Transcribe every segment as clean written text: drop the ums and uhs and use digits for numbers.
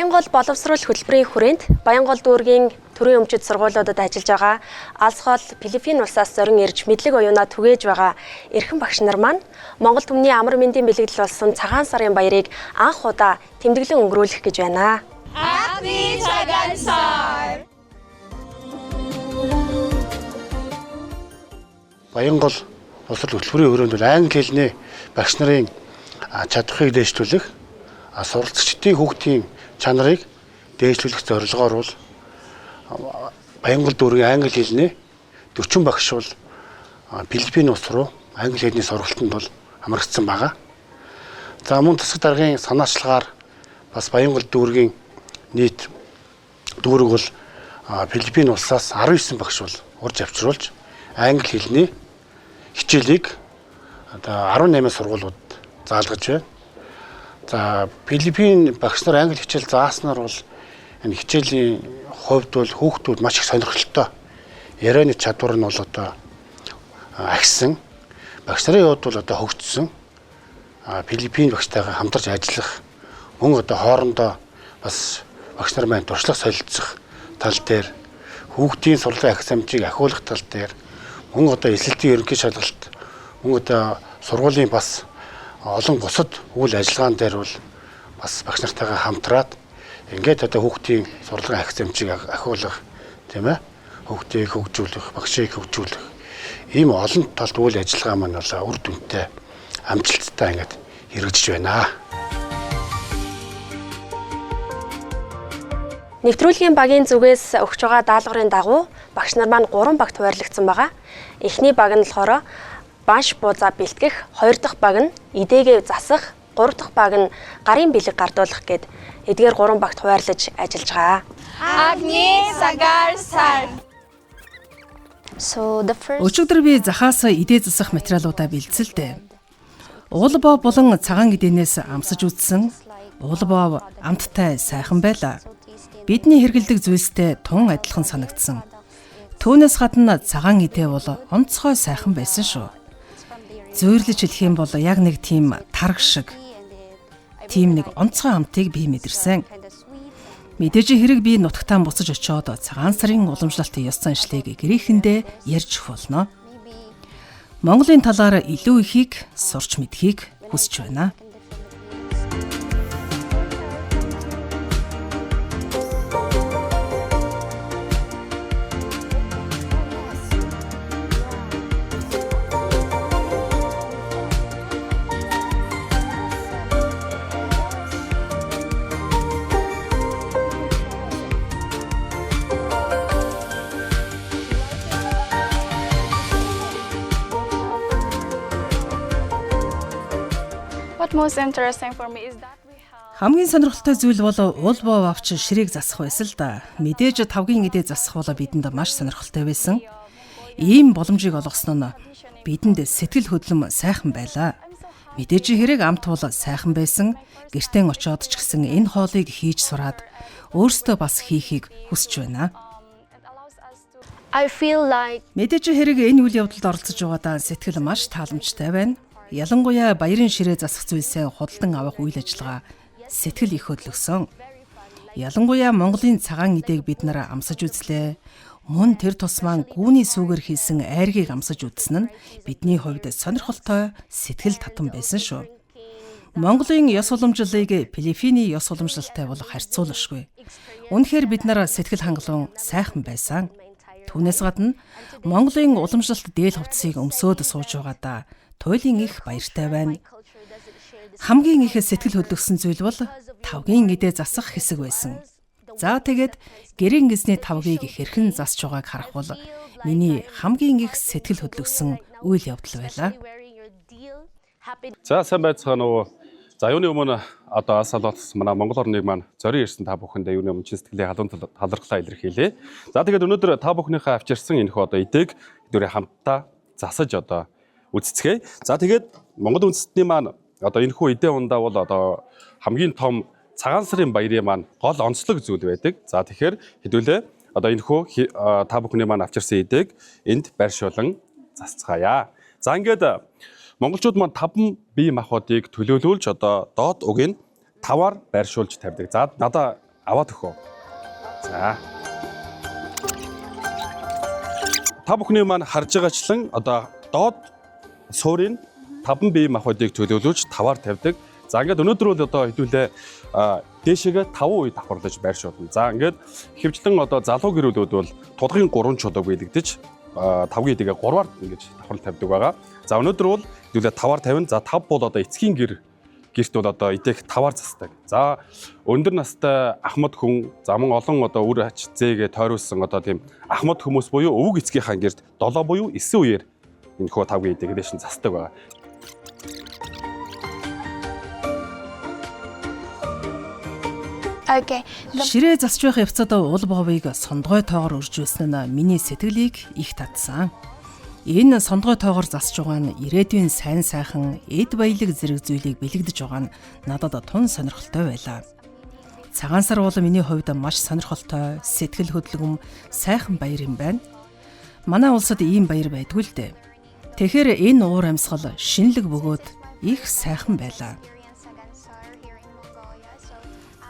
Баянгол боловсрол хөтөлбөрийн хүрээнд Баянгол дүүргийн төрийн өмчит сургуулиудад ажиллаж байгаа алс хол Филиппин улсаас зорин ирж мэдлэг оюунаа түгээж байгаа эрхэм багш нар маань Монгол түмний амар мэндийн бэлэгдэл болсон цагаан сарын баярыг анх удаа тэмдэглэн өнгөрүүлэх гэж байна. Happy Цагаан сар! Баянгол боловсрол хөтөлбөрийн хүрээнд англи хэлний багш нарын чадварыг дээшлүүлэх суралцагчдын хүүхдийн чанарыг дээшлүүлэх зорилгоор бол Баянгол дүүргийн англи хэлний 40 багш бол Филиппин улс руу англи хэлний сургалтанд бол амрагдсан байгаа. За мөн засаг даргын санаачлагаар бас Баянгол дүүргийн нийт дүүрэг бол Филиппин улсаас 19 багш бол урьж авчруулж англи хэлний хичээлийг одоо 18 сургуулиуд заалгаж байна. За Филиппин багш нар англи хичээл зааснаар бол энэ хичээлийн хувьд бол хүүхдүүд маш их сонирхолтой. Ярианы чадвар нь бол одоо агсан. Багш нарын хувьд бол одоо хөгжсөн. Филиппин багштайгаа хамтарч ажиллах, мөн одоо хоорондоо бас багш нар маань туршлага солилцох тал дээр, хүүхдийн сурлагын ах замжийг ахиулах тал дээр, мөн одоо эсэлтийн ерөнхий шалгалт, мөн одоо сургуулийн бас олон бусад үйл ажиллагаан дээр бол бас багш нартайгаа хамтраад ингээд одоо хүүхдийн сурлагын ах замжийг ахиулах, тийм ээ, хүүхдийг хөгжүүлэх, багшийг хөгжүүлэх ийм олон талт үйл ажиллагаа маань бол үр дүнтэй, амжилттай ингээд хэрэгжиж байна. Нэвтрүүлгийн багийн зүгээс өгч байгаа даалгаврын дагуу багш нар маань 3 багт хуваарлагдсан байгаа. Эхний баг нь болохоор банш буузаа бэлтгэх, 2 дахь баг нь идээгээ засах, 3 дахь баг нь гарын бэлэг гардуулах гэд эдгээр 3 багт хуваарлаж ажиллаж байгаа. Happy Цагаан сар! Өчигдөр би захаас идээ засах материалуудаа бэлдсэлтэй. Уулбоо болон цагаан идээнээс амсаж үзсэн. Уулбоо амттай сайхан байлаа. Бидний хэрэгэлдэг зүйлстэй тун адилхан санагдсан. Түүнээс гадна цагаан идээ бол онцгой сайхан байсан шүү. Зөөрлөж хэлэх юм бол яг нэг тийм тарг шиг. Тийм нэг онцгой амтыг би мэдэрсэн. Мэдээж хэрэг би нутагтаа буцаж очиод цагаан сарын уламжлалтын ёс заншлыг гэрээхэндээ ярьж болно. Монголын талаар илүү ихийг сурч мэдхийг хүсэж байна. What most interesting for me is that we have Хамгийн сонирхолтой зүйл бол уулбоо авч ширээг засах байсан л да. Мэдээж тавгийн идээ засах бол бидэнд маш сонирхолтой байсан. Ийм боломжийг олгосон нь бидэнд сэтгэл хөдлөм сайхан байлаа. Мэдээж хэрэг амт бол сайхан байсан. Гэртээ очиод ч гэсэн энэ хоолыг хийж сураад өөрсдөө бас хийхийг хүсэж байна. I feel like Мэдээж хэрэг энэ үйл явдалд оролцож байгаадаа сэтгэл маш тааламжтай байна. Ялангуяа баярын ширээ засах зүйлсээ худалдан авах үйл ажиллагаа сэтгэл их хөдлөсөн. Ялангуяа Монголын цагаан идээг бид нараа амсаж үзлээ. Мөн тэр тус маань гүүний сүгээр хийсэн айргийг амсаж үзсэн нь бидний хувьд сонирхолтой, сэтгэл татам байсан шүү. Монголын ёс уламжлалыг Филиппиний ёс уламжлалтай бол харьцуулашгүй. Үнэхээр бид нараа сэтгэл хангалуун сайхан байсан. Түүнээс гадна Монголын уламжлалт дээл хувцсыг өмсөөд сууж байгаадаа туйлын их баяртай байна. Хамгийн их сэтгэл хөдлөсөн зүйл бол тавгийн идээ засах хэсэг байсан. За тэгээд гэрийн гисний тавгийг хэрхэн засч байгааг харах бол миний хамгийн их сэтгэл хөдлөсөн үйл явдал байлаа. За сайн байцгаана уу. За юуны өмнө одоо асалбатс манай Монгол орныг маань зорин ирсэн та бүхэндээ юуны өмнө чин сэтгэлийн халуун талархлаа илэрхийлье. За тэгээд өнөөдөр та бүхнийхээ авчирсан энэхүү одоо идээг дөрөв хамтдаа засаж одоо үцэцгээе. За тэгээд Монгол үндэстний маань одоо энэхүү идээ ундаа бол одоо хамгийн том цагаан сарын баярын маань гол онцлог зүйл байдаг. За тэгэхээр хэдүүлээ одоо энэхүү та бүхний маань авчирсан идээг энд байршуулан засцгаая. За ингээд монголчууд маань 5 бие махбодыг төлөөлүүлж одоо доод угийг 5-аар байршуулж тавьдаг. За надаа аваад өгөө. За. Та бүхний маань харж байгаачлан одоо доод суурийн 5 бие махбодыг төлөөлүүлж таваар тавьдаг. За ингээд өнөөдөр бол одоо хэдүүлээ дээшээгээ 5 үе давхарлаж байрш болно. За ингээд хэвчлэн одоо залуу гэрүүлүүд бол тулгын 3 чулууг биелэгдэж 5-гийн дэгээ 3-аар ингэж давхарлал тавьдаг байгаа. За өнөөдөр бол хэдүүлээ 5-аар тавина. За 5 бол одоо эцгийн гэрт бол одоо эдэх 5-аар засдаг. За өндөр настай ахмад хүн, за мөн олон одоо үр ач зээгээ тойруулсан одоо тийм ахмад хүмүүс буюу өвөг эцгийнхаа гэрт 7 буюу 9 үеэр энэ хөө 5-гийн эдэгээ дэшин засдаг байгаа. Okay. Ширээ засч байх явцад уул боовыг сондгой тоогоор өржүүлсэн нь миний сэтгэлийг их татсан. Энэ сондгой тоогоор засч байгаа нь ирээдүйн сайн сайхан эд баялаг зэрэг зүйлийг бэлэгдэж байгаа нь надад тун сонирхолтой байлаа. Цагаан сар бол миний хувьд маш сонирхолтой, сэтгэл хөдлөм, сайхан баяр юм байна. Манай улсад ийм баяр байдгүй л дээ. Тэгэхээр энэ уур амьсгал шинэлэг бөгөөд их сайхан байлаа.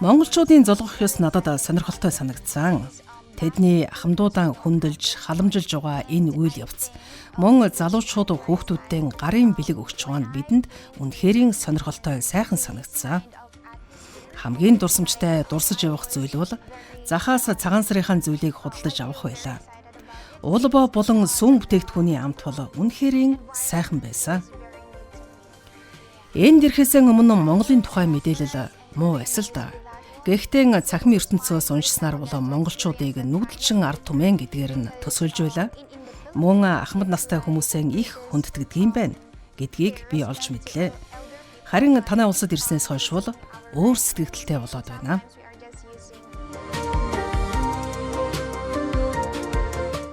Монголчуудын золгох ёс надад сонирхолтой санагдсан. Тэдний ахмадуудаа хүндэлж, халамжилж байгаа энэ үйл явц мөн залуучууд хүүхдүүдтэй гарын бэлэг өгч байгаа нь бидэнд үнэхэрийн сонирхолтой сайхан санагдсан. Хамгийн дурсамжтай дурсаж явах зүйл бол захаас цагаан сарынхаа зүйлийг худалдаж авах байлаа. Уулбоо болон сүм бүтээгдэхүүний амт бол үнэхэрийн сайхан байсан. Энд ирэхээс өмнө Монголын тухай мэдээлэл муу эсэл та. Гэхдээ цахим ертөнцөөс уншсанаар бол монголчуудыг нүдэлчин ард түмэн гэдгээр нь төсөөлж байла. Мөн ахмад настай хүмүүсээ их хүнддэг юм байна гэдгийг би олж мэдлээ. Харин танай улсад ирснээс хойш бол өөр сэтгэгдэлтэй болоод байна.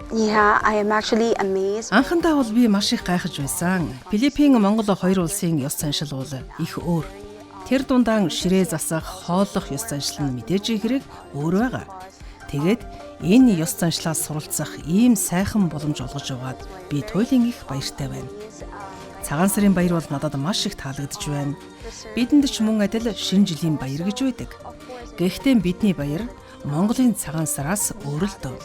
Yeah, I am actually amazed. Анхандаа бол би маш их гайхаж байсан. Филиппин, Монгол хоёр улсын ёс заншил бол их өөр. Тэр дундаа ширээ засах, хооллох ёс заншил нь мэдээж хэрэг өөр байгаа. Тэгээд энэ ёс заншлаас суралцах ийм сайхан боломж олгож байгаад би туйлын их баяртай байна. Цагаан сарын баяр бол надад маш их таалагдж байна. Бидэнд ч мөн адил шинэ жилийн баяр гэж байдаг. Гэхдээ бидний баяр Монголын цагаан сараас өөр л дөө.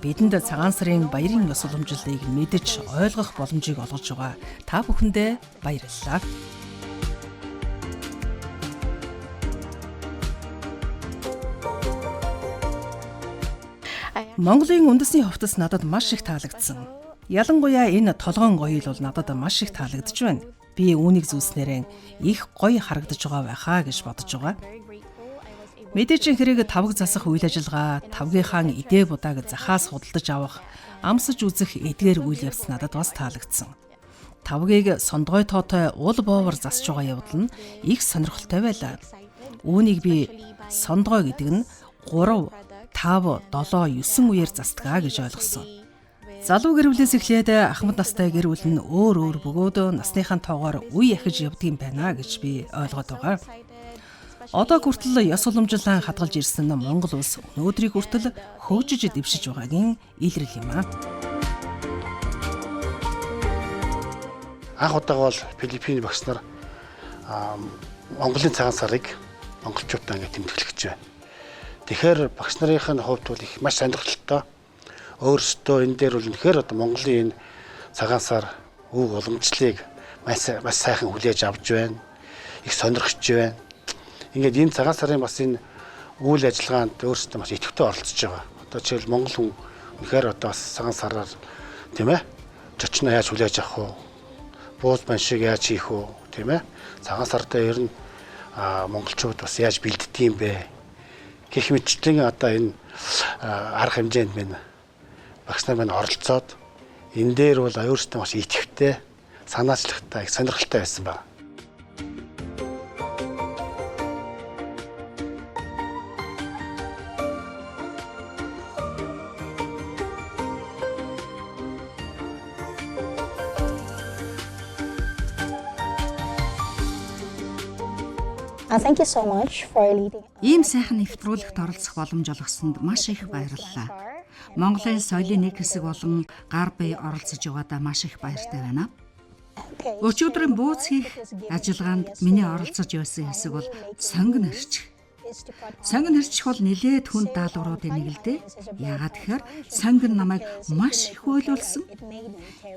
Бидэнд цагаан сарын баярын ёс уламжлалыг мэдж ойлгох боломжийг олгож байгаа та бүхэндээ баярлалаа. Монголын үндэсний хувцас надад маш их таалагдсан. Ялангуяа энэ толгоон гоёл бол надад маш их таалагдж байна. Би үүнийг зүйлснээрээ их гоё харагдаж байгаа байхаа гэж бодож байгаа. Мэдээж хэрэг тавг засах үйл ажиллагаа, тавгийнхаа идэ будааг захаас худалдаж авах, амсаж үзэх эдгээр үйл явц надад бас таалагдсан. Тавгийг сондгой тоотой уул боовор засж байгаа явдал нь их сонирхолтой байлаа. Үүнийг би сондгой гэдэг нь 3, 5, 7, 9 үеэр засдгаа гэж ойлгосон. Залуу гэрвлээс эхлээд ахмад настай гэрүүл нь өөр бөгөөд насныхаа тоогоор үе ахиж явдаг юм байна гэж би ойлгоод байгаа. Одоо хүртэл ёс уламжлалаа хадгалж ирсэн Монгол улс өнөөдрийг хүртэл хөгжиж дэвшиж байгаагийн илрэл юм аа. Анх удаага бол Филиппиний багш нар Монголын цагаан сарыг монголчуудаа ингэ тэмдэглэж байна. Тэгэхээр багш нарын хувьд бол их маш сонирхолтой. Өөрсдөө энэ дээр бол үнэхээр одоо Монголын энэ цагаан сар үг уламжлалыг маш сайхан хүлээж авч байна. Их сонирхож байна. Ингээд энэ цагаан сарын бас энэ үйл ажиллагаанд өөрсдөө маш идэвхтэй оролцож байгаа. Одоо жишээл Монгол хүн үнэхээр одоо бас цагаан сараар тийм ээ зочноо яаж хүлээж авах вэ? Бууз бан шиг яаж хийх вэ? Тийм ээ. Цагаан сарда ер нь монголчууд бас яаж бэлддэг юм бэ? Гэх мэтчлэн одоо энэ арга хэмжээнд минь багш нар минь оролцоод энэ дээр бол өөрсдөө маш идэвхтэй, санаачлагтай, их сонирхолтой байсан байна. Thank you so much for leading. Ийм сайхан нэвтрүүлэгт оролцох боломж олгосонд маш их баярлалаа. Монголын соёлын нэг хэсэг болон гар бие оролцож байгаадаа маш их баяртай байна. Өчигдрийн бууз хийх ажиллагаанд миний оролцож байсан хэсэг бол сонгон арчих. Сонгон хэрчих бол нэлээд хүнд даалгавруудын нэг л дээ. Яагаад тэгэхээр сонгон намайг маш их уйлуулсан.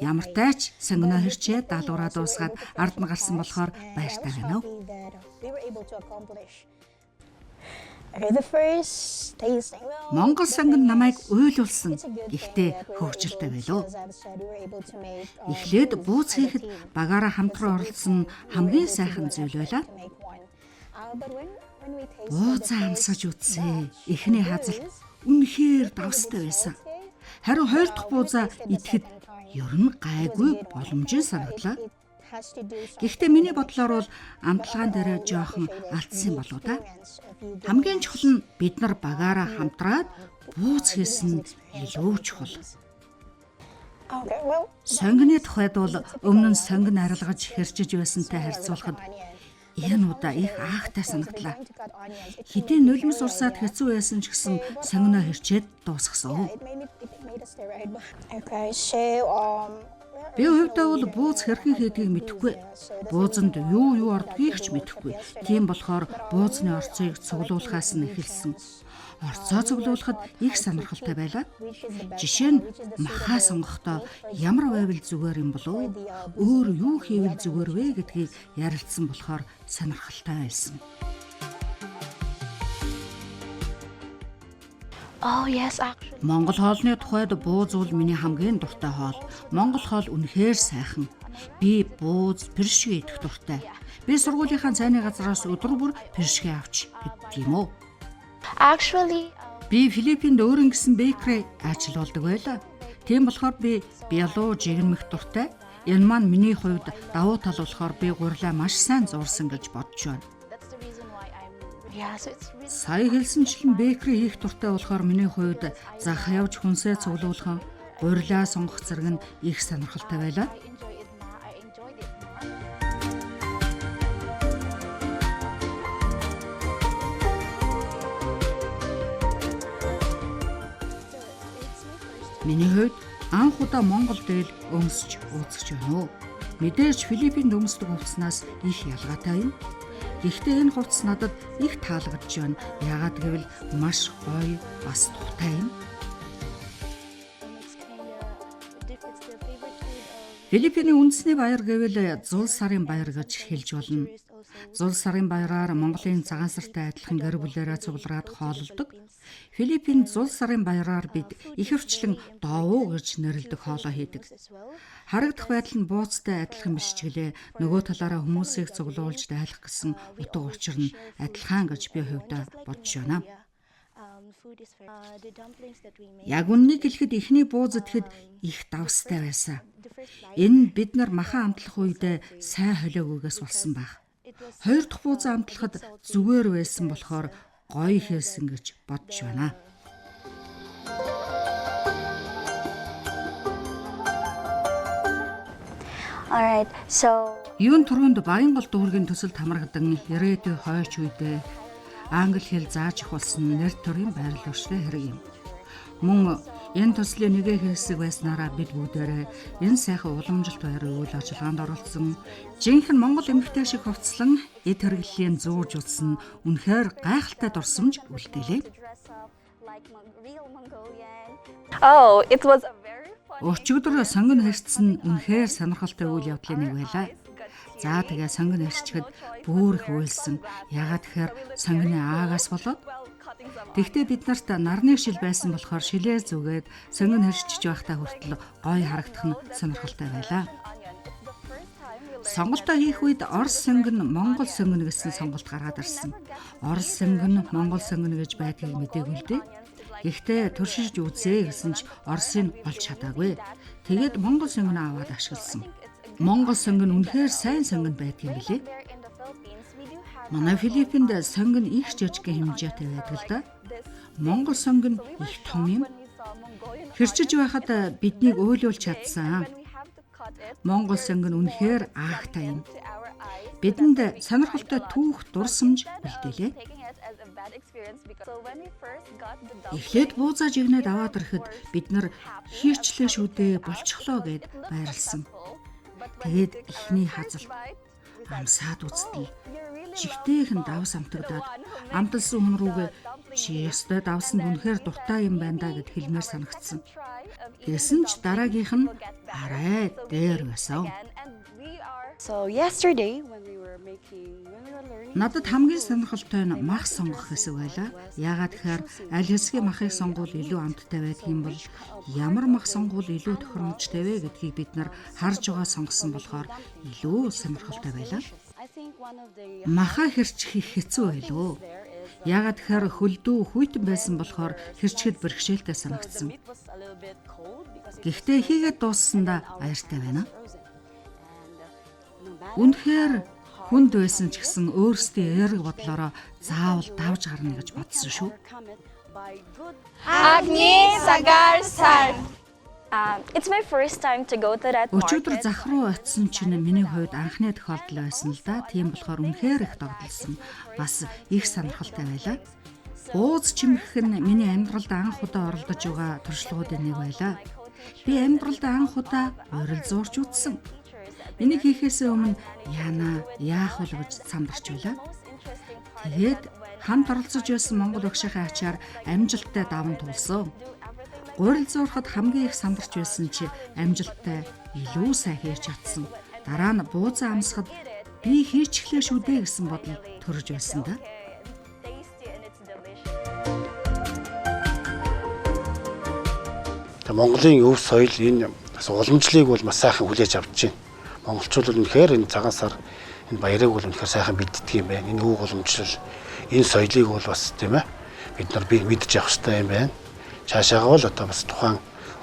Ямар тач сонгоноо хэрчээ даалгавраа дуусгаад ард нь гарсан болохоор баяртай байна уу. Монгол сонгон намайг уйлуулсан. Гэхдээ хөвгчлөлтэй байлоо. Эхлээд бууз хийхэд багаараа хамтран оролцсон хамгийн сайхан зүйл байлаа. Буузаа амсаж үзье. Эхний хазалт үнэхээр давстай байсан. Харин хоёр дахь буузаа идэхэд ер нь гайгүй боломжтой санагдлаа. Гэхдээ миний бодлоор бол амтлагаан дээр жоохон алдсан болоо та. Хамгийн чухал нь бид нар багаараа хамтраад бууз хийсэн илүү чухал. Сонгоны тухайд бол өмнө нь сонгон арилгаж хэрчиж байсантай харьцуулахад энэ удаа их аахтай санагдлаа. Хэдийн нулимс урсаад хэцүү байсан ч гэсэн сонгоноо хэрчээд дуусгасан. Би хувьдаа бол бууз хэрхэн хийдгийг мэдэхгүй. Буузанд юу ордгийг ч мэдэхгүй. Тийм болохоор буузны орцыг цуглуулахаас нь эхэлсэн. Орцоо цуглуулахад их сонирхолтой байлаа. Жишээ нь махаа сонгохдоо ямар байвал зүгээр юм болов? Өөр юу хийвэл зүгээр вэ гэдгийг ярилцсан болохоор сонирхолтой байсан. Oh yes, actually. Монгол хоолны тухайд бууз бол миний хамгийн дуртай хоол. Монгол хоол үнэхээр сайхан. Би бууз пиршгэ идэх дуртай. Би сургуулийнхаа цайны газраас өдөр бүр пиршгэ авч идэх юм уу? Actually, Би Филиппинд өөрийн гэсэн бейкери ажиллаулдаг байлаа. Тийм болохоор би бялуу жигнэмэх дуртай. Энэ маань миний хувьд давуу тал болохоор би гурилаа маш сайн зурсан гэж бодож байна. that's the reason why yeah, so it's really Сая хэлсэнчлэн бейкери хийх дуртай болохоор миний хувьд зах явж хүнсээ цуглуулах, гурилаа сонгох зэрэг нь их сонирхолтой байлаа. I enjoyed it. Миний хувьд анх удаа Монгол дээл өмсч үзэж байна уу. Мэдээж Филиппинд өмсдөг хувцснаас их ялгаатай юм. Гэхдээ энэ хувцас надад их таалагдж байна. Яагаад гэвэл маш гоё бас тухтай юм. It's the favorite food of Филиппиний үндэсний баяр гэвэл зул сарын баяр гэж хэлж болно. Зул сарын баяраар Монголын цагаан сартай адилхан гэр бүлээрээ цуглараад хооллдог. Филиппинд зул сарын баяраар бид ихэвчлэн доовуу гэж нэрлэдэг хоолоо хийдэг. Харагдах байдал нь бууцтай адилхан биш ч гэлээ нөгөө талаараа хүмүүсийг цуглуулж дайлах гэсэн утга учир нь адилхан гэж би хувьдаа бодож байна. food is very the dumplings that we make. Яг үннийг хэлэхэд эхний бууз идэхэд их давстай байсан. Энэ бид нар махан амтлах үедээ сайн холиогоогоос болсон баг. Хоёр дахь буузаа амтлахад зүгээр байсан болохоор гоё хийсэн гэж бодож байна. All right. So Юун түрүүнд Баянгол дүүргийн төсөлд хамрагдан ирээдүйн хойч үедээ англи хэл зааж ахуулсан нэр төрийн байрал өрштэй хэрэг юм. Мөн энэ төслийн нэгэн хэсэг байснараа бид бүгдээрээ энэ сайхан уламжилт байрын үйл ажиллагаанд оролцсон. Жинхэнэ Монгол эмэгтэй шиг хувцлан эд хэрэглэлийн зүүж утсан үнэхээр гайхалтай дурсамж үлдээлээ. dress up like real Mongolian. Oh, it was a very fun. Өчигдөр сонгон хэрцсэн үнэхээр сонирхолтой үйл явдлын нэг байлаа. За тэгээ сонгон хэрччихэд бүр их уйлсан. Яагаад тэгэхээр сонгоны аагаас болоод тэгтээ бид нарт нарны шил байсан болохоор шилээ зүгээд сонгон хэрчиж байхдаа хүртэл гоё харагдах нь сонирхолтой байлаа. Сонголтоо хийх үед Орос сонгон, Монгол сонгон гэсэн сонголт гараад ирсэн. Орос сонгон, Монгол сонгон гэж байдгийг мэдээгүй л дээ. Гэхдээ туршиж үзье гэсэн ч Оросын олж чадаагүй. Тэгээд Монгол сонгон аваад ашигласан. Монгол сонгон үнэхээр сайн сонгон байдгийг билээ. There in the Philippines, we do have Манай Филиппинд сонгон их жижигхэн хэмжээтэй байдаг л да. Монгол сонгон их том юм. we saw Mongolian Хэрчиж байхад биднийг өөлөөлж чадсан. we have to cut it Монгол сонгон үнэхээр аагтай юм. to our eyes. Бидэнд сонирхолтой түүх дурсамж үлдээлээ. Taking it as a bad experience because so when we first got the dumplings, Эхлээд буузаа жигнээд аваад ирэхэд бид нар хийчлээ шүү дээ болчихлоо гэд байрлсан. but when Тэгээд we took эхний our first хазалт bite, амсаад үзтээ. you're really жигтэйхэн давс амтагдаад амталсан хүн рүүгээ чи ястай давсанд үнэхээр дуртай юм байна да гэд хэлмээр санагдсан. Гэсэн ч дараагийнх нь арай дээр байсан. So yesterday when we were learning Надад хамгийн сонирхолтой нь мах сонгох хэсэг байлаа. Яагаад гэхээр аль хэсгийн махыг сонгуул илүү амттай байдаг юм бол ямар мах сонгуул илүү тохиромжтой вэ гэдгийг бид нар харж байгаа сонгосон болохоор илүү сонирхолтой байлаа. Махаа хэрчих их хэцүү байлоо. Яагаад гэхээр хөлдөө хүйтэн байсан болохоор хэрчгэд бэрхшээлтэй санагдсан. Гэхдээ хийгээд дууссандаа баяртай байна. Үнэхээр хүнд байсан ч гэсэн өөрсдийн эерэг бодлороо заавал давж гарна гэж бодсон шүү. Agni Sagar Sar. It's my first time to go to that Өчигдөр market. зах руу очисон чинь миний хувьд анхны тохиолдол байсан л да. Тийм болохоор үнэхээр их догдолсон. Бас их сонирхолтой байлаа. Ууз чимэх нь миний амьдралд анх удаа оролдож байгаа туршлагуудын нэг байлаа. Би амьдралд анх удаа урил зуурч үзсэн. Энийг хийхээс өмнө яах вэ гэж сандарч байлаа. Тэгээд хамт оролцож байсан Монгол багшийнхаа ачаар амжилттай даван туулсан. Гурил зуурхад хамгийн их сандарч байсан чи амжилттай илүү сайн хийж чадсан. Дараа нь буузаа амсахад би хийчихлээ шүү дээ гэсэн бодол төрж байсан да. Монголын өв соёл энэ уламжлалыг бол маш сайхан хүлээж авч байна. Монголчууд бол үнэхээр энэ цагаан сар энэ баярыг бол үнэхээр сайхан мэддэг юм байна. Энэ өв уламжлал энэ соёлыг бол бас тийм ээ бид нар мэдж явах хэрэгтэй юм байна. Цаашаагаа бол одоо бас тухайн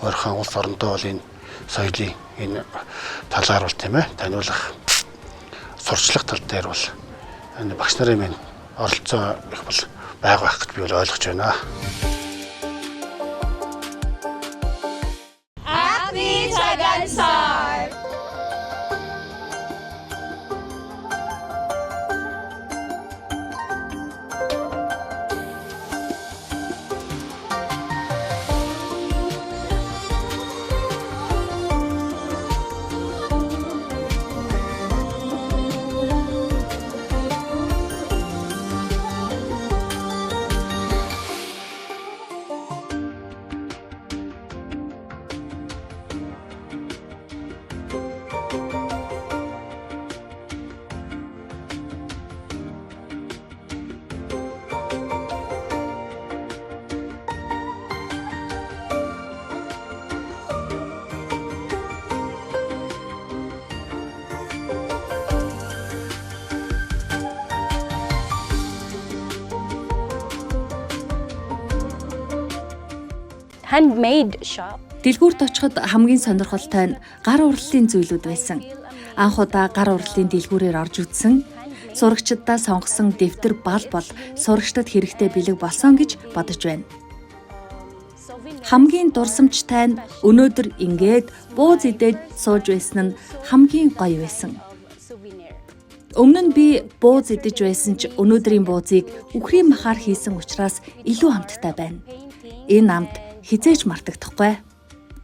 ойрхон улс орондоо бол энэ соёлын энэ талаар бол тийм ээ таниулах сурчлах тал дээр бол энэ багш нарын минь оролцоо их бол байх гэж би бол ойлгож байна. Agni Sagar Sar. Handmade shop. Дэлгүүрт очиход хамгийн сонирхолтой нь гар урлалын зүйлүүд байсан. Анх удаа гар урлалын дэлгүүрээр орж үзсэн. Сурагчдаа сонгосон дэвтэр бол сурагчдад хэрэгтэй бэлэг болсон гэж бодож байна. Хамгийн дурсамжтай нь өнөөдөр ингээд бууз идээд сууж байсан нь хамгийн гоё байсан. Өмнө нь би бууз идэж байсан ч өнөөдрийн буузыг үхрийн махаар хийсэн учраас илүү амттай байна. Энэ амт хизээж мартагдахгүй.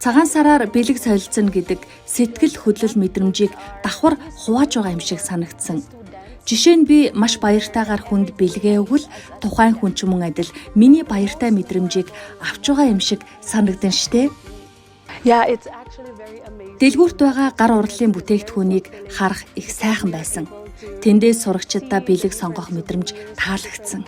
Цагаан сараар бэлэг солилцсон гэдэг сэтгэл хөдлөл мэдрэмжийг давхар хувааж байгаа юм шиг санагдсан. Жишээ нь би маш баяртайгаар хүнд бэлгээ өгвөл тухайн хүн ч мөн адил миний баяртай мэдрэмжийг авч байгаа юм шиг санагдан штэ. Yeah, it's actually very amazing. Дэлгүүрт байгаа гар урлалын бүтээгдэхүүнийг харах их сайхан байсан. Тэндээс сурагчдаа бэлэг сонгох мэдрэмж таалагдсан.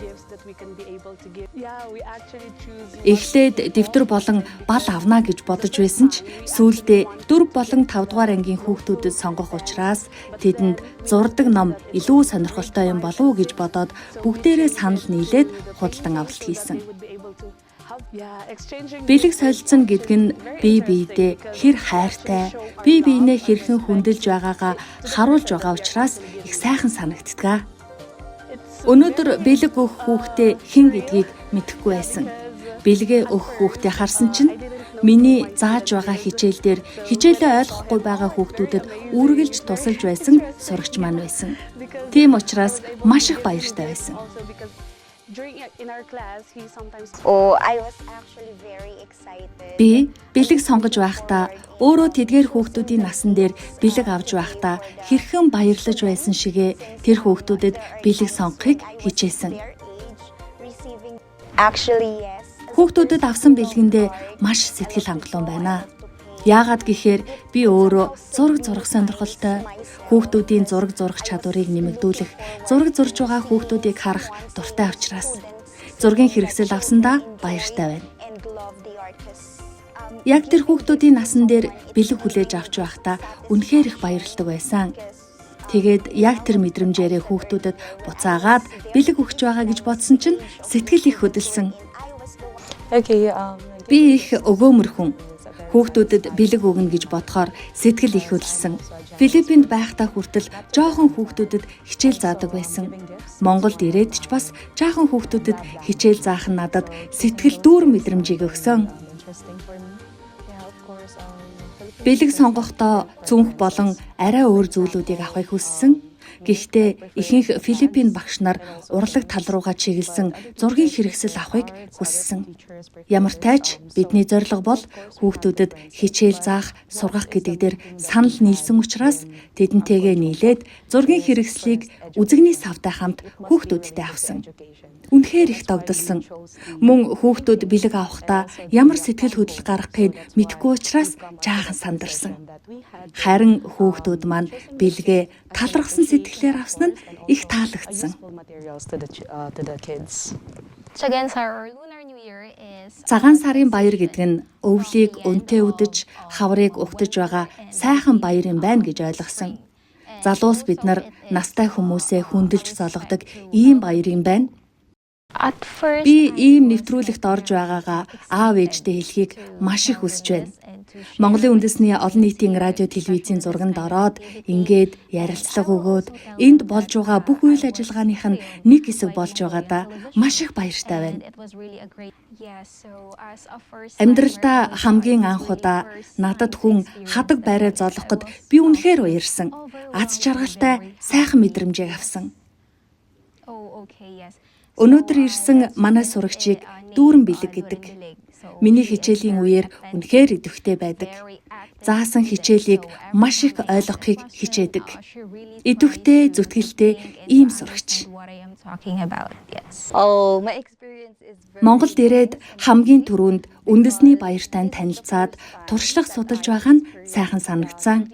Эхлээд дэвтэр болон бал авна гэж бодож байсан ч сүүлдээ 4 болон 5 дугаар ангийн хүүхдүүдэд сонгох учраас тэдэнд зурдаг ном илүү сонирхолтой юм болов уу гэж бодоод бүгдээрээ санал нийлээд худалдан авалт хийсэн. Бэлэг солилцсон гэдэг нь бие биедээ хэр хайртай, бие биенээ хэрхэн хүндэлж байгаагаа харуулж байгаа учраас их сайхан санагддаг. Өнөөдөр бэлэг өгөх хүүхдээ хэн гэдгийг мэдэхгүй байсан. Бэлгээ өгөх хүүхдээ харсан чинь миний зааж байгаа хичээл дээр хичээлээ ойлгохгүй байгаа хүүхдүүдэд үргэлж тусалж байсан сурагч маань байсан. Тийм учраас маш их баяртай байсан. in our class, he sometimes Oh, I was actually very excited. Би бэлэг сонгож байхдаа өөрөө тэдгээр хүүхдүүдийн насан дээр бэлэг авч байхдаа хэрхэн баярлаж байсан шигэ тэр хүүхдүүдэд бэлэг сонгохыг хичээсэн. Actually, yes. Хүүхдүүдэд авсан бэлгэндээ маш сэтгэл хангалуун байна. Яагаад гэхээр би өөрөө зураг зурах сонирхолтой. Хүүхдүүдийн зураг зурах чадварыг нэмэгдүүлэх, зураг зурж байгаа хүүхдүүдийг харах дуртай учраас зургийн хэрэгсэл авсандаа баяртай байна. Яг тэр хүүхдүүдийн насан дээр бэлэг хүлээж авч байхдаа үнэхээр их баярлдаг байсан. Тэгээд яг тэр мэдрэмжээрээ хүүхдүүдэд буцаагаад бэлэг өгч байгаа гэж бодсон чинь сэтгэл их хөдөлсөн. Би их өгөөмөр хүн. Хүүхдүүдэд бэлэг өгнө гэж бодохоор сэтгэл их хөдөлсөн. Филиппинд байхдаа хүртэл жоохон хүүхдүүдэд хичээл заадаг байсан. Монголд ирээд ч бас жоохон хүүхдүүдэд хичээл заах нь надад сэтгэл дүүр мэдрэмжийг өгсөн. Бэлэг сонгохдоо зүнх болон арай өөр зүйлүүдийг авахыг хүссэн. Гэхдээ ихэнх Филиппин багш нар урлаг тал руугаа чиглэсэн зургийн хэрэгсэл авахыг хүссэн. Ямар тач бидний зорилго бол хүүхдүүдэд хичээл заах, сургах гэдэг дээр санал нийлсэн учраас тэдэнтэйгээ нийлээд зургийн хэрэгслийг үзэгний савтай хамт хүүхдүүдтэй авсан. Үнэхээр их догдолсон. Мөн хүүхдүүд бэлэг авахдаа ямар сэтгэл хөдлөл гаргахыг мэдэхгүй учраас жаахан сандарсан. Харин хүүхдүүд маань бэлгээ талархсан сэтгэлээр авсан нь их таалагдсан. Цагаан сарын баяр гэдэг нь өвлийг өнтөө үдэж, хаврыг угтаж байгаа сайхан баяр юм байна гэж ойлгосон. Залуус бид нар настай хүмүүсээ хүндэлж залгадаг ийм баяр юм байна. Би ийм нэвтрүүлэгт орж байгаагаа аав ээждээ хэлхийг маш их хүсэж байна. Монголын үндэсний олон нийтийн радио телевизийн зурганд ороод ингээд ярилцлага өгөөд энд болж байгаа бүх үйл ажиллагааных нь нэг хэсэг болж байгаадаа маш их баяртай байна. Амьдралдаа хамгийн анх удаа надад хүн хадаг байраа золгоход би үнэхээр уярсан. Аз жаргалтай сайхан мэдрэмжийг авсан. Өнөөдөр ирсэн манай сурагчийг дүүрэн бэлэг гэдэг. Миний хичээлийн үеэр үнэхээр идэвхтэй байдаг. Заасан хичээлийг маш их ойлгохыг хичээдэг. Идэвхтэй, зүтгэлтэй ийм сурагч. Монголд ирээд хамгийн түрүүнд үндэсний баяртай танилцаад туршлага судалж байгаа нь сайхан санагдсан.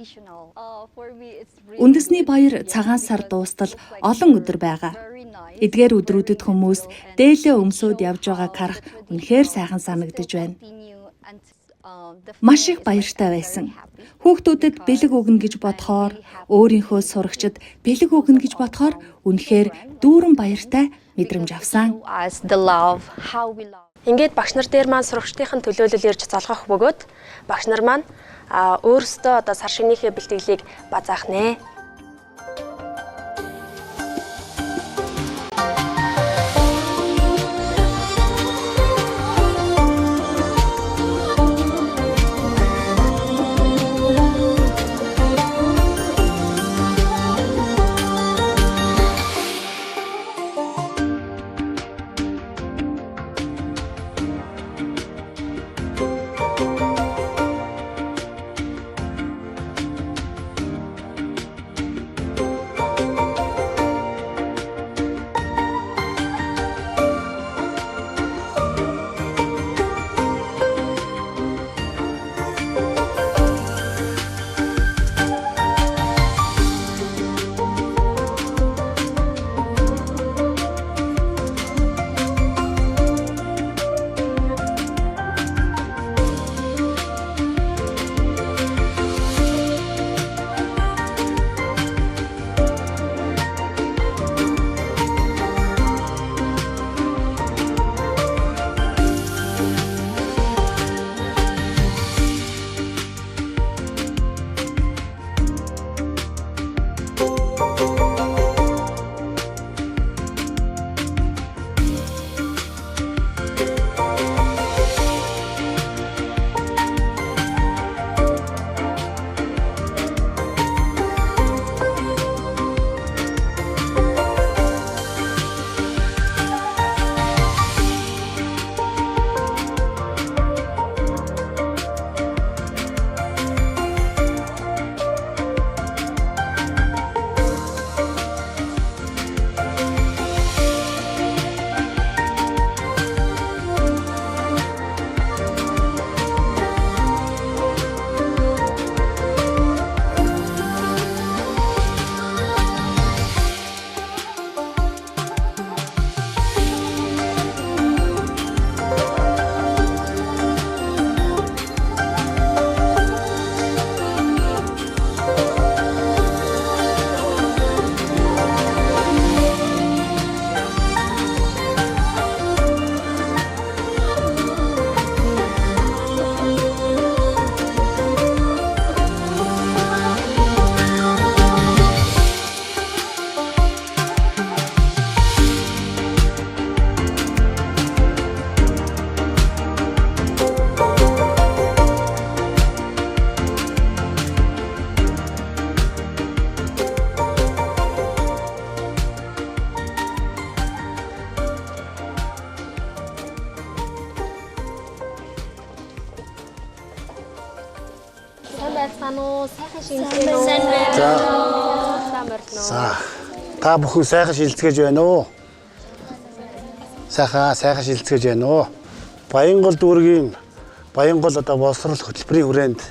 Үндэсний баяр цагаан сар дуустал олон өдөр байгаа. Эдгээр өдрүүдэд хүмүүс дээлээ өмсөд явж байгааг харах үнэхээр сайхан санагдаж байна. Маш их баяртай байсан. Хүүхдүүдэд бэлэг өгнө гэж бодохоор, өөрийнхөө сурагчид бэлэг өгнө гэж бодохоор үнэхээр дүүрэн баяртай мэдрэмж авсан. Ингээд багш нар дээр маань сурагчдын төлөөлөл ирж залгах бөгөөд багш нар маань өөрсдөө одоо сар шинийхээ бэлтгэлийг базаах нэ. байцгаана уу? Сайхан шинжилгээ үү? Сайн байна. За. Та бүхэн сайхан шилцгээж байна уу? Сайхан шилцгээж байна уу? Баянгол дүүргийн Баянгол одоо боловсрол хөтөлбөрийн хүрээнд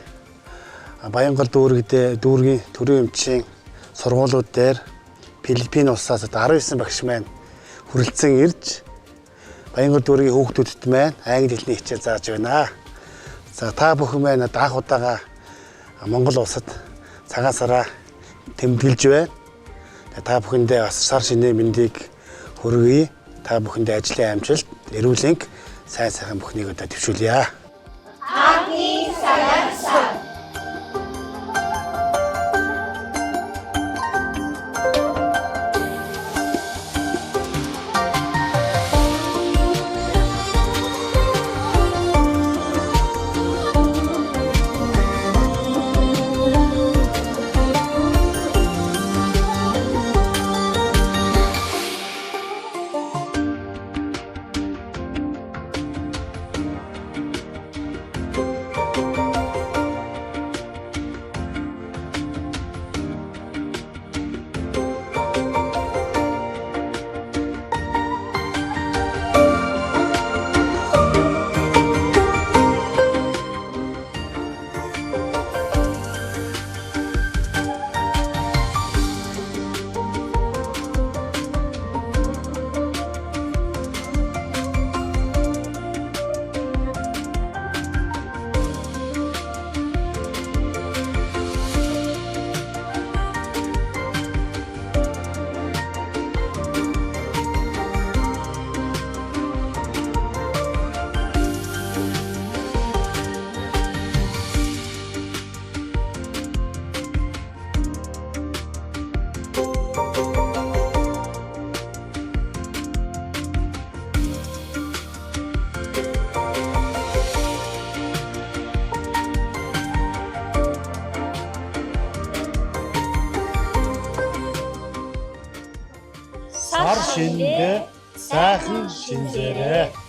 Баянгол дүүргийн төрийн эмчийн сургуулиуд дээр Филиппин улсаас 19 багш маань хүрэлцэн ирж Баянгол дүүргийн хүүхдүүдэд маань англи хэлний хичээл зааж байна. За та бүхэн маань анх удаага Монгол улсад цагаан сараа тэмдэглэж байна. Та бүхэндээ бас сар шинэ мэндийг хүргэе. Та бүхэндээ ажлын амжилт, эрүүл энх, сайн бүхнийг одоо төвшүүлье. Happy Salamat! Сар шиндээ сайхан шинжээрэй.